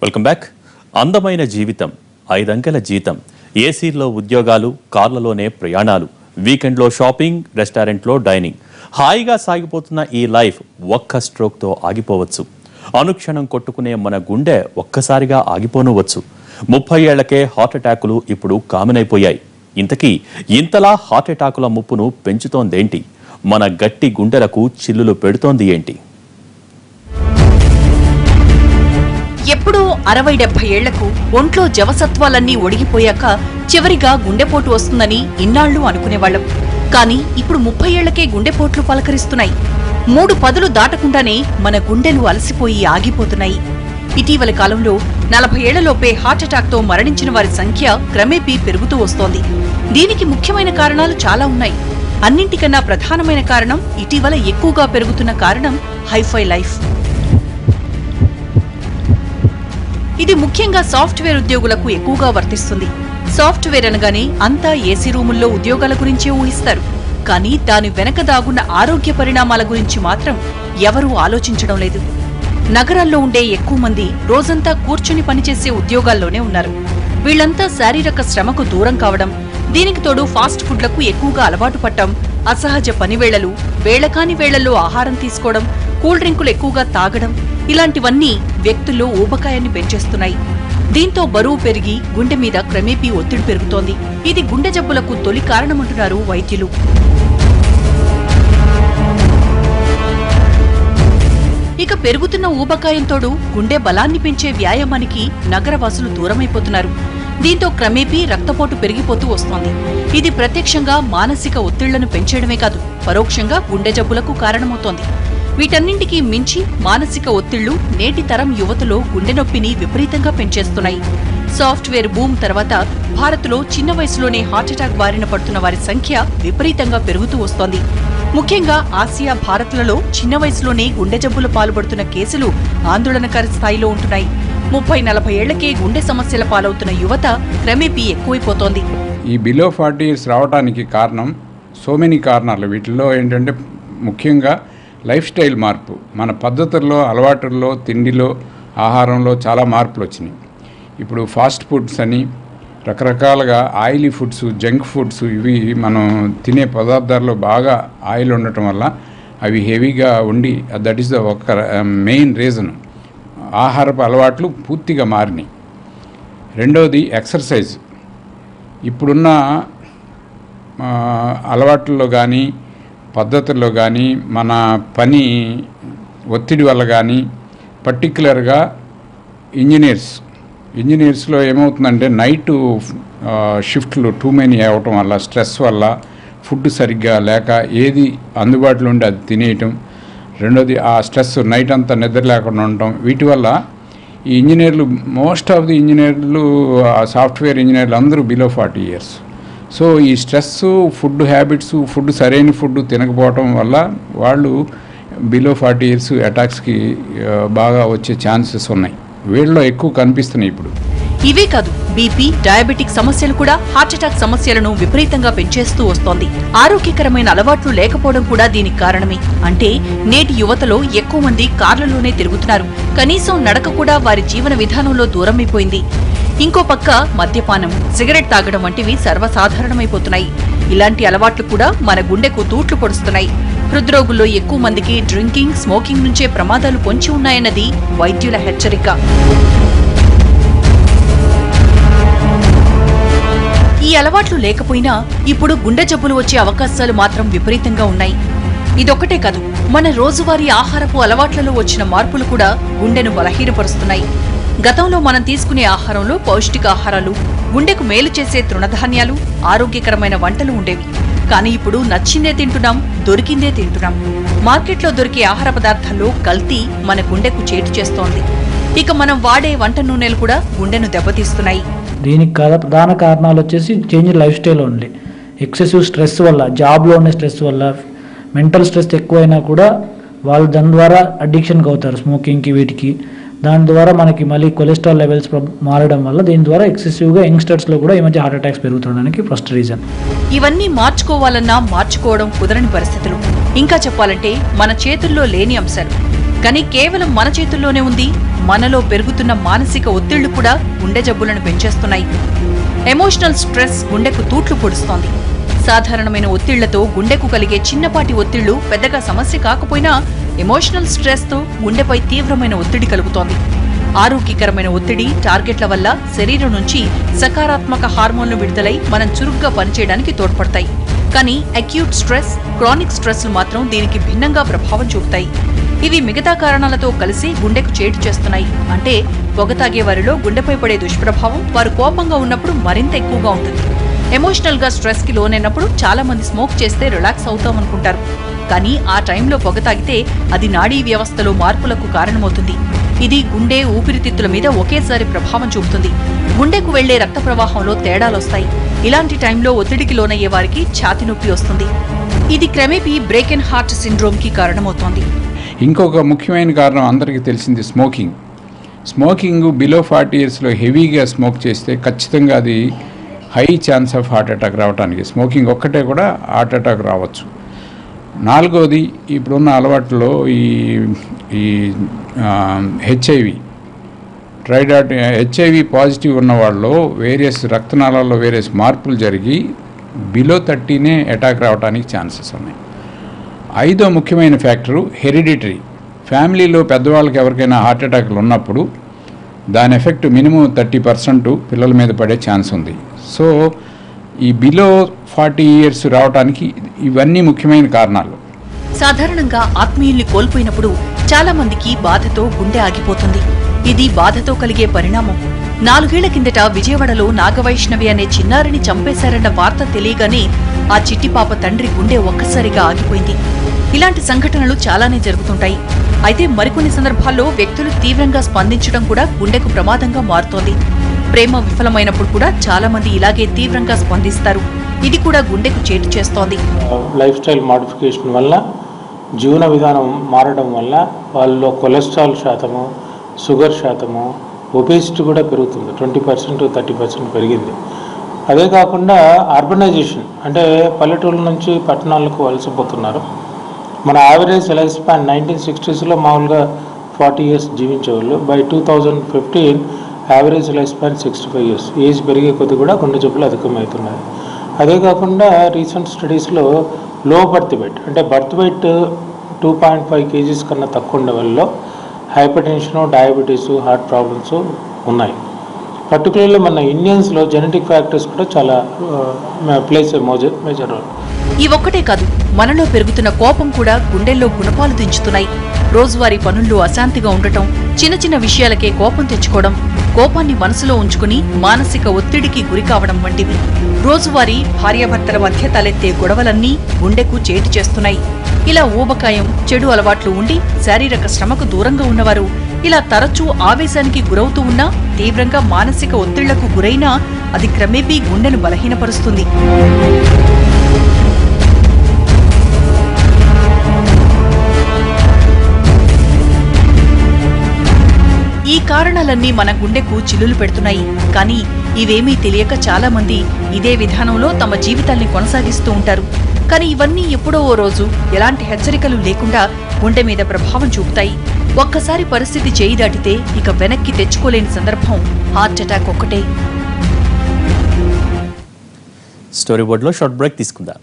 Welcome back. అందమైన జీవితం, 5 అంకెల జీతం, ఏసీల్లో ఉద్యోగాలు, కార్లలోనే ప్రయాణాలు, వీకెండ్లో షాపింగ్, రెస్టారెంట్లో డైనింగ్, హాయిగా సాగిపోతున్న ఈ లైఫ్ ఒక్క స్ట్రోక్తో ఆగిపోవచ్చు. అనుక్షణం కొట్టుకునే మన గుండె ఒక్కసారిగా ఆగిపోనవచ్చు. 30 ఏళ్లకే హార్ట్ అటాకులు ఇప్పుడు కామన్ అయిపోయాయి. ఇంతకీ ఇంతలా హార్ట్ అటాకుల ముప్పును పెంచుతోందేంటి? మన గట్టి గుండెలకు చిల్లులు పెడుతోంది ఏంటి? ఎప్పుడో 60-70 ఏళ్లకు ఒంట్లో జవసత్వాలన్నీ ఒడిగిపోయాక చివరిగా గుండెపోటు వస్తుందని ఇన్నాళ్లు అనుకునేవాళ్లం. కానీ ఇప్పుడు 30 ఏళ్లకే గుండెపోట్లు పలకరిస్తున్నాయి. 3 పదులు దాటకుండానే మన గుండెలు అలసిపోయి ఆగిపోతున్నాయి. ఇటీవల కాలంలో 40 ఏళ్లలోపే హార్ట్అటాక్తో మరణించిన వారి సంఖ్య క్రమేపీ పెరుగుతూ వస్తోంది. దీనికి ముఖ్యమైన కారణాలు చాలా ఉన్నాయి. అన్నింటికన్నా ప్రధానమైన కారణం, ఇటీవల ఎక్కువగా పెరుగుతున్న కారణం హైఫై లైఫ్. ఇది ముఖ్యంగా సాఫ్ట్వేర్ ఉద్యోగులకు ఎక్కువగా వర్తిస్తుంది. సాఫ్ట్వేర్ అనగానే అంతా ఏసీ రూముల్లో ఉద్యోగాల గురించే ఊహిస్తారు. కానీ దాని వెనక దాగున్న ఆరోగ్య పరిణామాల గురించి మాత్రం ఎవరూ ఆలోచించడం లేదు. నగరాల్లో ఉండే ఎక్కువ మంది రోజంతా కూర్చుని పనిచేసే ఉద్యోగాల్లోనే ఉన్నారు. వీళ్లంతా శారీరక శ్రమకు దూరం కావడం, దీనికి తోడు ఫాస్ట్ ఫుడ్లకు ఎక్కువగా అలవాటు పట్టడం, అసహజ పనివేళలు, వేళకాని వేళల్లో ఆహారం తీసుకోవడం, కూల్ డ్రింకులు ఎక్కువగా తాగడం, ఇలాంటివన్నీ వ్యక్తుల్లో ఊబకాయాన్ని పెంచేస్తున్నాయి. దీంతో బరువు పెరిగి గుండె మీద క్రమేపీ ఒత్తిడి పెరుగుతోంది. ఇది గుండె జబ్బులకు తొలి కారణమంటున్నారు వైద్యులు. ఇక పెరుగుతున్న ఊబకాయంతోడు గుండె బలాన్ని పెంచే వ్యాయామానికి నగరవాసులు దూరమైపోతున్నారు. దీంతో క్రమేపీ రక్తపోటు పెరిగిపోతూ వస్తోంది. ఇది ప్రత్యక్షంగా మానసిక ఒత్తిళ్లను పెంచేయడమే కాదు, పరోక్షంగా గుండె జబ్బులకు కారణమవుతోంది. వీటన్నింటికీ మించి మానసిక ఒత్తిళ్లు నేటి తరం యువతలో గుండె నొప్పిని విపరీతంగా పెంచేస్తున్నాయి. సాఫ్ట్వేర్ బూమ్ తర్వాత భారత్లో చిన్న వయసులోనే హార్ట్అటాక్ బారిన పడుతున్న వారి సంఖ్య విపరీతంగా పెరుగుతూ వస్తోంది. ముఖ్యంగా ఆసియా, భారత్లలో చిన్న వయసులోనే గుండె జబ్బులు పాల్పడుతున్న కేసులు ఆందోళనకర స్థాయిలో ఉంటున్నాయి. 30-40 ఏళ్లకే గుండె సమస్యల పాలవుతున్న యువత క్రమేపీ ఎక్కువైపోతోంది. ఈ బిలో 40 ఇయర్స్ రావడానికి కారణం సో మెనీ కారణాలు. వీటిల్లో ఏంటంటే ముఖ్యంగా లైఫ్ స్టైల్ మార్పు, మన పద్ధతుల్లో, అలవాటుల్లో, తిండిలో, ఆహారంలో చాలా మార్పులు వచ్చినాయి. ఇప్పుడు ఫాస్ట్ ఫుడ్స్ అని రకరకాలుగా ఆయిలీ ఫుడ్స్, జంక్ ఫుడ్స్, ఇవి మనం తినే పదార్థాల్లో బాగా ఆయిల్ ఉండటం వల్ల అవి హెవీగా ఉండి, దట్ ఈస్ ద ఒక మెయిన్ రీజన్. ఆహారపు అలవాట్లు పూర్తిగా మారినాయి. రెండవది ఎక్సర్సైజ్. ఇప్పుడున్న అలవాట్లలో కానీ, పద్ధతుల్లో కానీ, మన పని ఒత్తిడి వల్ల కానీ, పర్టిక్యులర్గా ఇంజనీర్స్లో ఏమవుతుందంటే నైట్ షిఫ్ట్లు టూ మెనీ అవ్వటం వల్ల, స్ట్రెస్ వల్ల, ఫుడ్ సరిగ్గా లేక ఏది అందుబాటులో ఉండి అది తినేయటం, రెండోది ఆ స్ట్రెస్ నైట్ అంతా నిద్ర లేకుండా ఉండటం, వీటి వల్ల ఈ ఇంజనీర్లు, మోస్ట్ ఆఫ్ ది ఇంజనీర్లు, సాఫ్ట్వేర్ ఇంజనీర్లు అందరూ బిలో 40 ఇయర్స్. సో ఈ స్ట్రెస్, ఫుడ్ హ్యాబిట్స్, సరైన ఫుడ్ తినకపోవటం వల్ల వాళ్ళు బిలో 40 ఇయర్స్ అటాక్స్కి బాగా వచ్చే ఛాన్సెస్ ఉన్నాయి. వీళ్ళలో ఎక్కువ కనిపిస్తున్నాయి ఇప్పుడు. ఇవే కాదు, బీపీ, డయాబెటిక్ సమస్యలు కూడా హార్ట్అటాక్ సమస్యలను విపరీతంగా పెంచేస్తూ వస్తోంది. ఆరోగ్యకరమైన అలవాట్లు లేకపోవడం కూడా దీనికి కారణమే. అంటే నేటి యువతలో ఎక్కువ మంది కార్లలోనే తిరుగుతున్నారు. కనీసం నడక కూడా వారి జీవన విధానంలో దూరమైపోయింది. ఇంకో పక్క మద్యపానం, సిగరెట్ తాగడం వంటివి సర్వసాధారణమైపోతున్నాయి. ఇలాంటి అలవాట్లు కూడా మన గుండెకు తూట్లు పొడుస్తున్నాయి. హృద్రోగుల్లో ఎక్కువ మందికి డ్రింకింగ్, స్మోకింగ్ నుంచే ప్రమాదాలు పొంచి ఉన్నాయన్నది వైద్యుల హెచ్చరిక. ఈ అలవాట్లు లేకపోయినా ఇప్పుడు గుండె జబ్బులు వచ్చే అవకాశాలు మాత్రం విపరీతంగా ఉన్నాయి. ఇదొక్కటే కాదు, మన రోజువారీ ఆహారపు అలవాట్లలో వచ్చిన మార్పులు కూడా గుండెను బలహీనపరుస్తున్నాయి. గతంలో మనం తీసుకునే ఆహారంలో పౌష్టికాహారాలు, గుండెకు మేలు చేసే తృణధాన్యాలు, ఆరోగ్యకరమైన వంటలు ఉండేవి. కానీ ఇప్పుడు నచ్చిందే తింటున్నాం, దొరికిందే తింటున్నాం. మార్కెట్లో దొరికే ఆహార పదార్థాల్లో కల్తీ మన గుండెకు చేటు చేస్తోంది. ఇక మనం వాడే వంట నూనెలు కూడా గుండెను దెబ్బతీస్తున్నాయి. దీనికి ప్రధాన కారణాలు వచ్చేసి change life style only. Excessive stress వల్ల, జాబ్లో ఉండే స్ట్రెస్ వల్ల, మెంటల్ స్ట్రెస్ ఎక్కువైనా కూడా వాళ్ళు దాని ద్వారా అడిక్షన్కి అవుతారు, స్మోకింగ్కి, వీటికి. దాని ద్వారా మనకి మళ్ళీ కొలెస్ట్రాల్ లెవెల్స్ మారడం వల్ల దీని ద్వారా ఎక్సెసివ్గా యంగ్స్టర్స్లో కూడా ఈ మధ్య హార్ట్ అటాక్స్ పెరుగుతుండడానికి ఫస్ట్ రీజన్. ఇవన్నీ మార్చుకోవాలన్నా మార్చుకోవడం కుదరని పరిస్థితులు. ఇంకా చెప్పాలంటే మన చేతుల్లో లేని అంశాలు. కానీ కేవలం మన చేతుల్లోనే ఉంది. మనలో పెరుగుతున్న మానసిక ఒత్తిళ్లు కూడా గుండె జబ్బులను పెంచేస్తున్నాయి. ఎమోషనల్ స్ట్రెస్ గుండెకు తూట్లు పొడుస్తోంది. సాధారణమైన ఒత్తిళ్లతో గుండెకు కలిగే చిన్నపాటి ఒత్తిళ్లు పెద్దగా సమస్య కాకపోయినా ఎమోషనల్ స్ట్రెస్తో గుండెపై తీవ్రమైన ఒత్తిడి కలుగుతోంది. ఆరోగ్యకరమైన ఒత్తిడి, టార్గెట్ల వల్ల శరీరం నుంచి సకారాత్మక హార్మోన్లు విడుదలై మనం చురుగ్గా పనిచేయడానికి తోడ్పడతాయి. కానీ అక్యూట్ స్ట్రెస్, క్రానిక్ స్ట్రెస్లు మాత్రం దీనికి భిన్నంగా ప్రభావం చూపుతాయి. ఇవి మిగతా కారణాలతో కలిసి గుండెకు చేటు చేస్తున్నాయి. అంటే పొగ తాగే వారిలో గుండెపై పడే దుష్ప్రభావం వారు కోపంగా ఉన్నప్పుడు మరింత ఎక్కువగా ఉంటుంది. ఎమోషనల్ గా స్ట్రెస్ కి లోనైనప్పుడు చాలా మంది స్మోక్ చేస్తే రిలాక్స్ అవుతామనుకుంటారు. కానీ ఆ టైంలో పొగ తాగితే అది నాడీ వ్యవస్థలో మార్పులకు కారణమవుతుంది. ఇది గుండె, ఊపిరితిత్తుల మీద ఒకేసారి ప్రభావం చూపుతుంది. గుండెకు వెళ్లే రక్త ప్రవాహంలో తేడాలొస్తాయి. ఇలాంటి టైంలో ఒత్తిడికి లోనయ్యే వారికి ఛాతీ నొప్పి వస్తుంది. ఇది క్రమేపీ బ్రేకెన్ హార్ట్ సిండ్రోమ్ కి కారణమవుతోంది. ఇంకొక ముఖ్యమైన కారణం అందరికీ తెలిసింది స్మోకింగ్ బిలో 40 ఇయర్స్లో హెవీగా స్మోక్ చేస్తే ఖచ్చితంగా అది high chance of heart attack రావడానికి. స్మోకింగ్ ఒక్కటే కూడా హార్ట్ అటాక్ రావచ్చు. 4వది ఇప్పుడున్న అలవాట్లో ఈ హెచ్ఐవి పాజిటివ్ ఉన్న వాళ్ళలో వేరియస్ రక్తనాళాల్లో వేరియస్ మార్పులు జరిగి బిలో 30నే అటాక్ రావడానికి ఛాన్సెస్ ఉన్నాయి. 5వ ముఖ్యమైన ఫ్యాక్టరు హెరిడిటరీ. ఫ్యామిలీలో పెద్దవాళ్ళకి ఎవరికైనా హార్ట్ అటాక్లు ఉన్నప్పుడు దాని ఎఫెక్ట్ మినిమం 30% పిల్లల మీద పడే ఛాన్స్ ఉంది. సో ఈ బిలో 40 ఇయర్స్ రావడానికి ఇవన్నీ ముఖ్యమైన కారణాలు. సాధారణంగా ఆత్మీయుల్ని కోల్పోయినప్పుడు చాలా మందికి బాధతో గుండె ఆగిపోతుంది. ఇది బాధతో కలిగే పరిణామం. 4 ఏళ్ల కిందట విజయవాడలో నాగవైష్ణవి అనే చిన్నారిని చంపేశారన్న వార్త తెలియగానే ఆ చిట్టి పాప తండ్రి గుండె ఒక్కసారిగా ఆగిపోయింది. ఇలాంటి సంఘటనలు చాలానే జరుగుతుంటాయి. అయితే మరికొన్ని సందర్భాల్లో వ్యక్తులు తీవ్రంగా స్పందించడం కూడా గుండెకు ప్రమాదంగా మారుతోంది. ప్రేమ విఫలమైనప్పుడు కూడా చాలా మంది ఇలాగే తీవ్రంగా స్పందిస్తారు. ఇది కూడా గుండెకు చేటు చేస్తోంది. లైఫ్ స్టైల్ మాడిఫికేషన్ వల్ల, జీవన విధానం మారడం వల్ల వాళ్ళలో కొలెస్ట్రాల్ శాతము, షుగర్ శాతము, ఒబేసిటీ కూడా పెరుగుతుంది. 20% 30% పెరిగింది. అదే కాకుండా అర్బనైజేషన్, అంటే పల్లెటూళ్ళ నుంచి పట్టణాలకు వలసపోతున్నారు. మన యావరేజ్ లైఫ్ స్పాన్ 1960స్లో మామూలుగా 40 ఇయర్స్ జీవించేవాళ్ళు. By 2015 average life span 65 years. Age పెరిగే కొద్ది కూడా గుండె జబ్బులు అధికమవుతున్నాయి. అదే కాకుండా రీసెంట్ స్టడీస్లో లో బర్త్ వెయిట్, అంటే బర్త్ వెయిట్ 2.5 kgs కన్నా తక్కువ ఉండే వాళ్ళలో hyper tension, diabetes, heart problems ఉన్నాయి. పర్టికులర్లీ మన ఇండియన్స్లో జెనెటిక్ ఫ్యాక్టర్స్ కూడా చాలా ప్లేస్ మేజర్ రోల్. ఈ ఒక్కటే కాదు, మనలో పెరుగుతున్న కోపం కూడా గుండెల్లో గుణపాలు దించుతున్నాయి. రోజువారీ పనుల్లో అశాంతిగా ఉండటం, చిన్న చిన్న విషయాలకే కోపం తెచ్చుకోవడం, కోపాన్ని మనసులో ఉంచుకుని మానసిక ఒత్తిడికి గురి కావడం వంటివి. రోజువారీ భార్యాభర్తల మధ్య తలెత్తే గొడవలన్నీ గుండెకు చేటు చేస్తున్నాయి. ఇలా ఊబకాయం, చెడు అలవాట్లు ఉండి శారీరక శ్రమకు దూరంగా ఉన్నవారు ఇలా తరచూ ఆవేశానికి గురవుతూ ఉన్నా, తీవ్రంగా మానసిక ఒత్తిళ్లకు గురైనా అది క్రమేపీ గుండెను బలహీనపరుస్తుంది. ఈ కారణాలన్నీ మన గుండెకు చిల్లులు పెడుతున్నాయి. కానీ ఇవేమీ తెలియక చాలా మంది ఇదే విధానంలో తమ జీవితాల్ని కొనసాగిస్తూ ఉంటారు. కానీ ఇవన్నీ ఎప్పుడో ఓ రోజు ఎలాంటి హెచ్చరికలు లేకుండా గుండె మీద ప్రభావం చూపుతాయి. ఒక్కసారి పరిస్థితి చేయి దాటితే ఇక వెనక్కి తెచ్చుకోలేని సందర్భం హార్ట్ అటాక్ ఒక్కటే. స్టోరీ బోర్డులో షార్ట్ బ్రేక్ తీసుకుందాం.